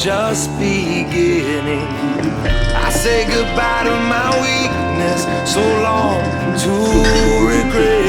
just beginning. I say goodbye to my weakness, so long to regret.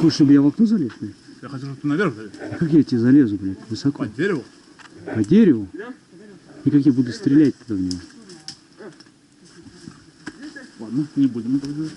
Хочешь, чтобы я в окно залез? Блядь? Я хочу, чтобы ты наверх залез. Как я тебе залезу, блядь? Высоко. По дереву? По дереву? И как я буду стрелять туда в него? Ладно, не будем этого делать.